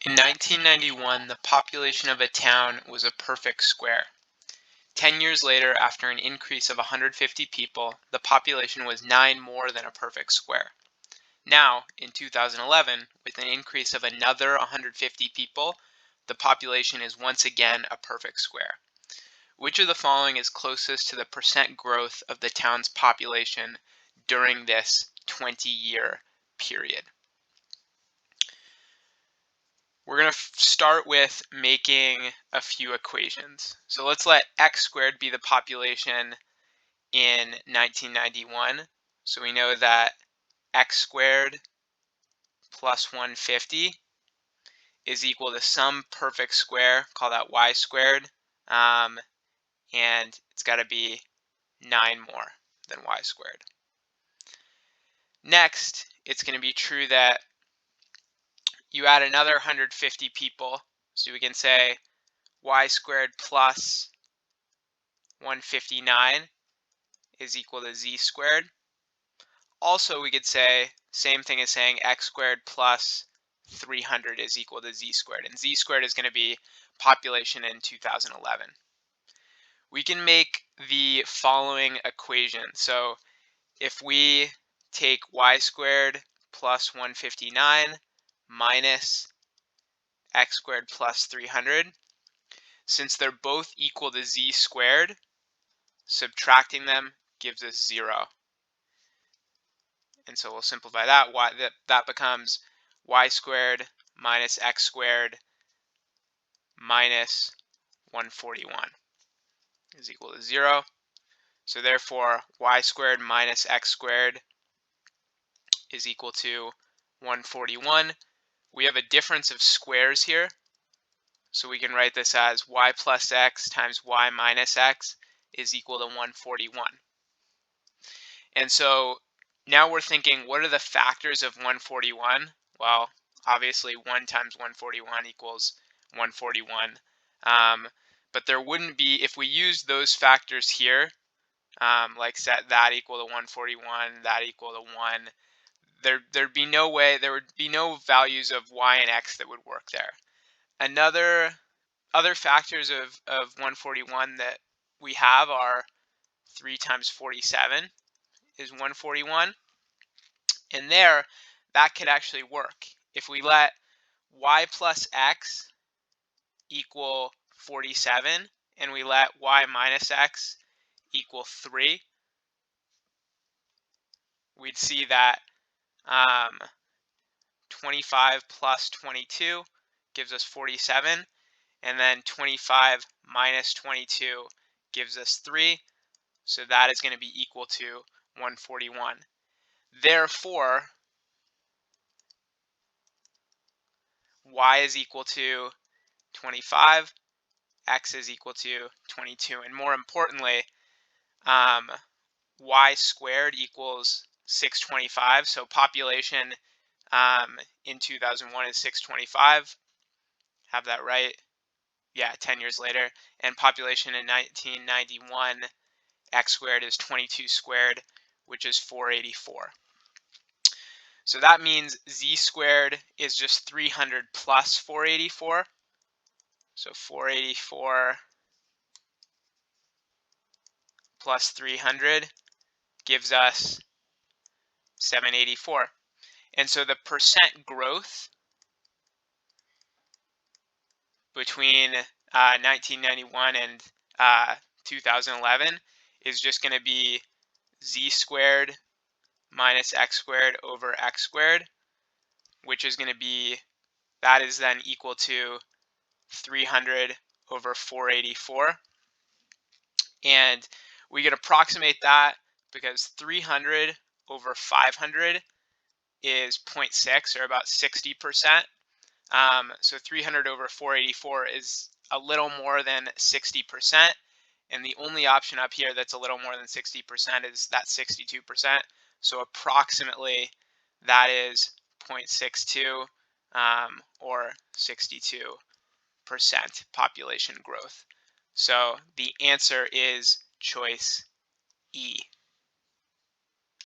In 1991, the population of a town was a perfect square. 10 years later, after an increase of 150 people, the population was 9 more than a perfect square. Now, in 2011, with an increase of another 150 people, the population is once again a perfect square. Which of the following is closest to the percent growth of the town's population during this 20-year period? We're going to start with making a few equations. So let's let x squared be the population in 1991. So we know that x squared plus 150 is equal to some perfect square, call that y squared, and it's got to be 9 more than y squared. Next, it's going to be true that you add another 150 people, so we can say y squared plus 159 is equal to z squared. Also, we could say, same thing as saying x squared plus 300 is equal to z squared, and z squared is going to be population in 2011. We can make the following equation. So if we take y squared plus 159 minus x squared plus 300, since they're both equal to z squared, subtracting them gives us 0. And so we'll simplify that. That becomes y squared minus x squared minus 141 is equal to 0. So therefore, y squared minus x squared is equal to 141. We have a difference of squares here, so we can write this as y plus x times y minus x is equal to 141. And so now we're thinking, what are the factors of 141? Well, obviously 1 times 141 equals 141. But there wouldn't be, if we use those factors here, like set that equal to 141, that equal to 1, there'd be no way, there would be no values of y and x that would work there. Other factors of 141 that we have are 3 times 47 is 141. And there, that could actually work. If we let y plus x equal 47 and we let y minus x equal 3, we'd see that 25 plus 22 gives us 47, and then 25 minus 22 gives us 3, so that is going to be equal to 141. Therefore, y is equal to 25, x is equal to 22, and more importantly, y squared equals 625, so population in 2001 is 625. Have that right? Yeah, 10 years later. And population in 1991, x squared is 22 squared, which is 484. So that means z squared is just 300 plus 484. So 484 plus 300 gives us 784. And so the percent growth between 1991 and 2011 is just going to be z squared minus x squared over x squared, which is going to be, that is then equal to 300 over 484. And we can approximate that because 300 over 500 is 0.6, or about 60%. So 300 over 484 is a little more than 60%. And the only option up here that's a little more than 60% is that 62%. So approximately that is 0.62 or 62% population growth. So the answer is choice E.